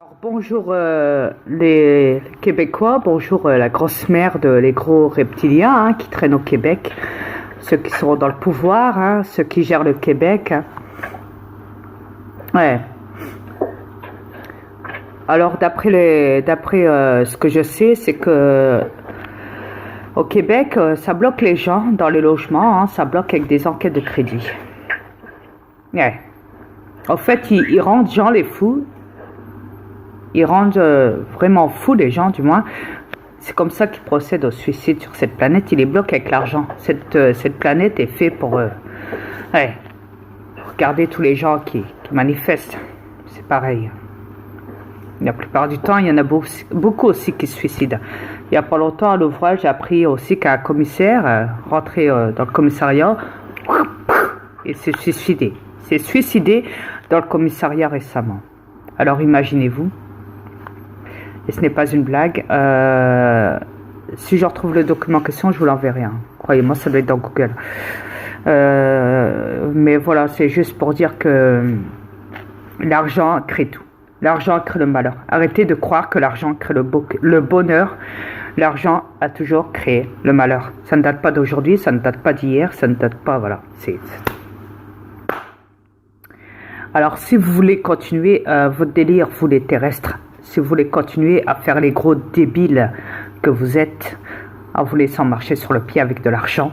Alors, bonjour les Québécois, bonjour la grosse merde, les gros reptiliens qui traînent au Québec, ceux qui sont dans le pouvoir, ceux qui gèrent le Québec. Ouais. Alors d'après ce que je sais, c'est que au Québec, ça bloque les gens dans les logements, ça bloque avec des enquêtes de crédit. Ouais. En fait, ils rendent gens les fous. Ils rendent vraiment fous les gens, du moins. C'est comme ça qu'ils procèdent au suicide sur cette planète. Ils les bloquent avec l'argent. Cette planète est faite pour... ouais. Regardez tous les gens qui manifestent. C'est pareil. La plupart du temps, il y en a beaucoup aussi qui se suicident. Il n'y a pas longtemps, à l'ouvrage, j'ai appris aussi qu'un commissaire, rentré dans le commissariat, et s'est suicidé. S'est suicidé dans le commissariat récemment. Alors imaginez-vous. Et ce n'est pas une blague. Si je retrouve le document en question, je vous l'enverrai. Croyez-moi, ça doit être dans Google. Mais voilà, c'est juste pour dire que l'argent crée tout. L'argent crée le malheur. Arrêtez de croire que l'argent crée le bonheur. L'argent a toujours créé le malheur. Ça ne date pas d'aujourd'hui, ça ne date pas d'hier, ça ne date pas... Voilà. Alors, si vous voulez continuer votre délire, vous les terrestres, si vous voulez continuer à faire les gros débiles que vous êtes, en vous laissant marcher sur le pied avec de l'argent,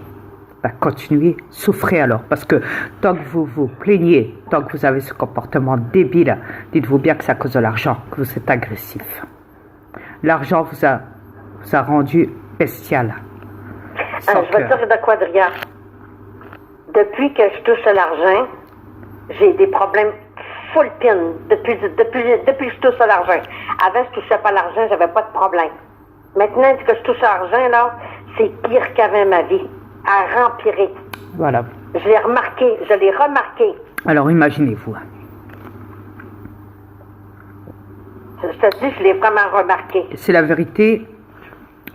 continuez, souffrez alors. Parce que tant que vous vous plaignez, tant que vous avez ce comportement débile, dites-vous bien que c'est à cause de l'argent que vous êtes agressif. L'argent vous a rendu bestial. Je vais te dire de quoi, Adrien. Depuis que je touche à l'argent, j'ai des problèmes full pin depuis que je touche à l'argent. Avant, je touchais pas à l'argent, j'avais pas de problème. Maintenant, que je touche à l'argent, là, c'est pire qu'avant ma vie. À rempirer. Voilà. Je l'ai remarqué. Alors, imaginez-vous. Je te dis, je l'ai vraiment remarqué. C'est la vérité.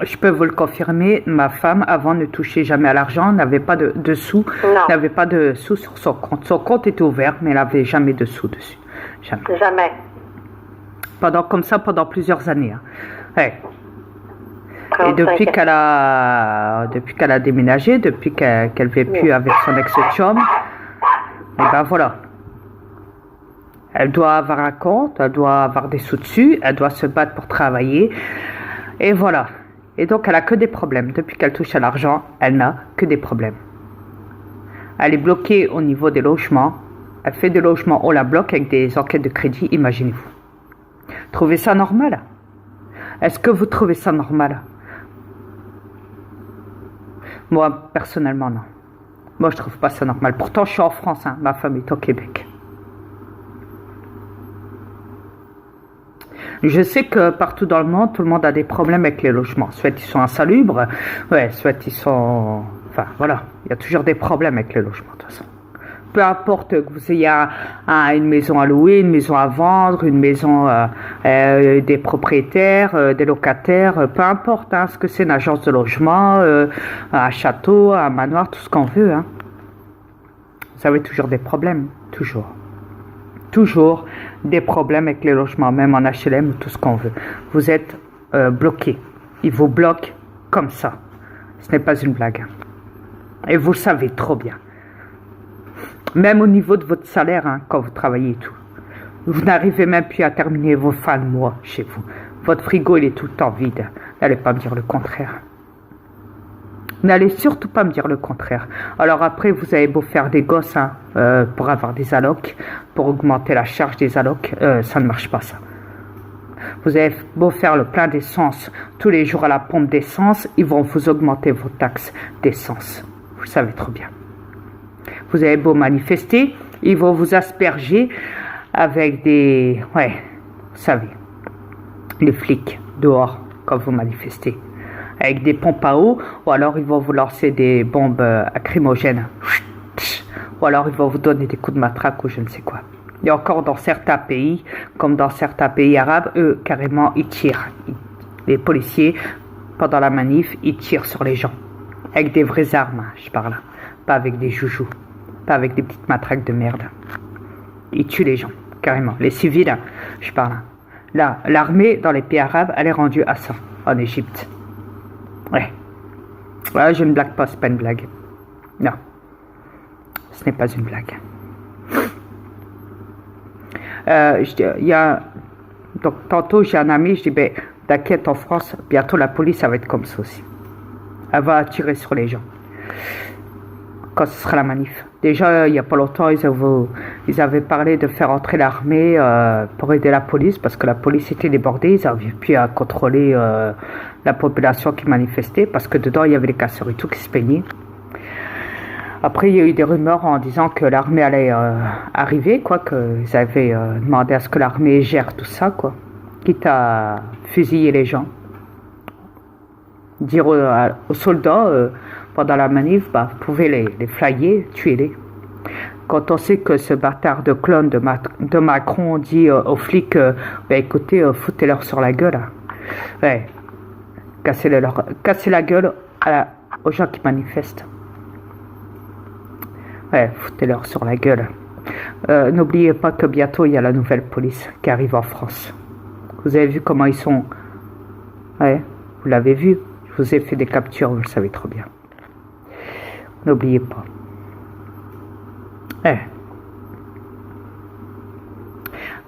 Je peux vous le confirmer, ma femme, avant, ne touchait jamais à l'argent, n'avait pas de sous, n'avait pas de sous sur son compte. Son compte était ouvert, mais elle n'avait jamais de sous dessus. Jamais. Pendant plusieurs années. Ouais. Et depuis qu'elle a déménagé, depuis qu'elle ne vit plus avec son ex-chum, et ben voilà. Elle doit avoir un compte, elle doit avoir des sous dessus, elle doit se battre pour travailler, et voilà. Et donc, elle a que des problèmes. Depuis qu'elle touche à l'argent, elle n'a que des problèmes. Elle est bloquée au niveau des logements. Elle fait des logements, on la bloque avec des enquêtes de crédit, imaginez-vous. Trouvez ça normal? Est-ce que vous trouvez ça normal? Moi, personnellement, non. Moi, je trouve pas ça normal. Pourtant, je suis en France, ma femme est au Québec. Je sais que partout dans le monde, tout le monde a des problèmes avec les logements. Soit ils sont insalubres, soit ils sont... Enfin, voilà. Il y a toujours des problèmes avec les logements, de toute façon. Peu importe que vous ayez une maison à louer, une maison à vendre, une maison des propriétaires, des locataires, peu importe ce que c'est, une agence de logement, un château, un manoir, tout ce qu'on veut. Vous avez toujours des problèmes, toujours. Toujours des problèmes avec les logements, même en HLM ou tout ce qu'on veut. Vous êtes bloqué. Ils vous bloquent comme ça. Ce n'est pas une blague. Et vous le savez trop bien. Même au niveau de votre salaire, quand vous travaillez et tout. Vous n'arrivez même plus à terminer vos fins de mois chez vous. Votre frigo, il est tout le temps vide. N'allez pas me dire le contraire. N'allez surtout pas me dire le contraire. Alors après, vous avez beau faire des gosses pour avoir des allocs, pour augmenter la charge des allocs, ça ne marche pas ça. Vous avez beau faire le plein d'essence tous les jours à la pompe d'essence, ils vont vous augmenter vos taxes d'essence. Vous le savez trop bien. Vous avez beau manifester, ils vont vous asperger avec des... Ouais, vous savez, les flics dehors quand vous manifestez. Avec des pompes à eau, ou alors ils vont vous lancer des bombes lacrymogènes. Ou alors ils vont vous donner des coups de matraque ou je ne sais quoi. Et encore dans certains pays, comme dans certains pays arabes, eux, carrément, ils tirent. Les policiers, pendant la manif, ils tirent sur les gens. Avec des vraies armes, je parle. Pas avec des joujoux. Pas avec des petites matraques de merde. Ils tuent les gens, carrément. Les civils, je parle. Là, l'armée dans les pays arabes, elle est rendue à ça, en Égypte. Ouais. Ouais, je ne blague pas, c'est pas une blague. Non. Ce n'est pas une blague. Donc, tantôt, j'ai un ami, je dis, ben, t'inquiète, en France, bientôt la police, ça va être comme ça aussi. Elle va tirer sur les gens. Quand ce sera la manif. Déjà, il n'y a pas longtemps, ils avaient parlé de faire entrer l'armée pour aider la police, parce que la police était débordée, ils n'avaient plus à contrôler la population qui manifestait, parce que dedans, il y avait les casseurs et tout qui se peignaient. Après, il y a eu des rumeurs en disant que l'armée allait arriver, quoi, qu'ils avaient demandé à ce que l'armée gère tout ça, quoi, quitte à fusiller les gens. Dire aux soldats, pendant la manif, bah, vous pouvez les flyer, tuez-les. Quand on sait que ce bâtard de clone de Macron dit aux flics, bah, écoutez, foutez-leur sur la gueule. Hein. Ouais, cassez la gueule aux gens qui manifestent. Ouais, foutez-leur sur la gueule. N'oubliez pas que bientôt il y a la nouvelle police qui arrive en France. Vous avez vu comment ils sont? Ouais, vous l'avez vu. Je vous ai fait des captures, vous le savez trop bien. N'oubliez pas. Ouais.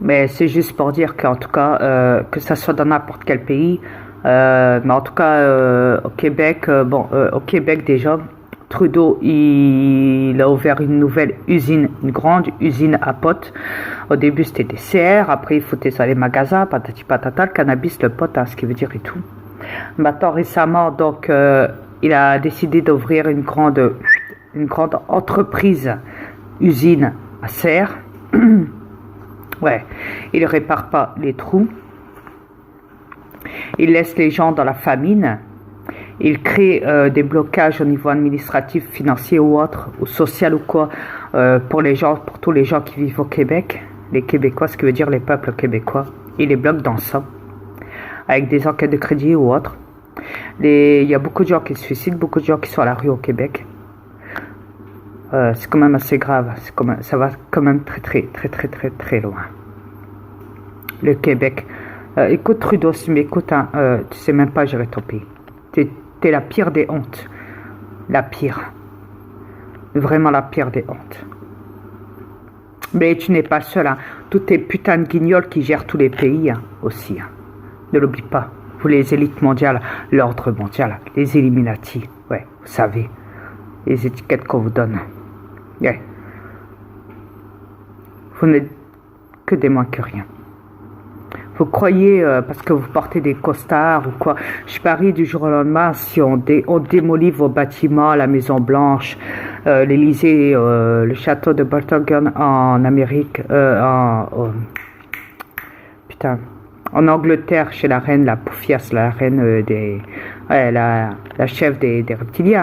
Mais c'est juste pour dire qu'en tout cas, que ça soit dans n'importe quel pays, mais en tout cas au Québec, au Québec déjà, Trudeau, il a ouvert une nouvelle usine, une grande usine à potes. Au début, c'était des CR, après, il foutait ça les magasins, patati patata, le cannabis, le pot, hein, ce qui veut dire et tout. Maintenant, récemment, donc, il a décidé d'ouvrir une grande entreprise, usine à serre. Ouais, il répare pas les trous. Il laisse les gens dans la famine. Il crée des blocages au niveau administratif, financier ou autre, ou social ou quoi, pour tous les gens qui vivent au Québec, les Québécois, ce qui veut dire les peuples québécois. Il les bloque dans ça, avec des enquêtes de crédit ou autre. Il y a beaucoup de gens qui se suicident, beaucoup de gens qui sont à la rue au Québec. C'est quand même assez grave, ça va quand même très loin. Le Québec. Écoute Trudeau, si tu m'écoutes, hein, tu sais même pas gérer ton pays. T'es la pire des hontes. La pire. Vraiment la pire des hontes. Mais tu n'es pas seul. Hein. Toutes tes putains de guignols qui gèrent tous les pays hein, aussi. Hein. Ne l'oublie pas. Vous les élites mondiales, l'ordre mondial, les Illuminati. Ouais, vous savez. Les étiquettes qu'on vous donne. Ouais. Vous n'êtes que des moins que rien. Vous croyez, parce que vous portez des costards ou quoi, je parie du jour au lendemain, si on démolit vos bâtiments, la Maison Blanche, l'Élysée, le château de Baltimore en Amérique, en Angleterre, chez la reine, la Poufias, la reine la chef des reptiliens.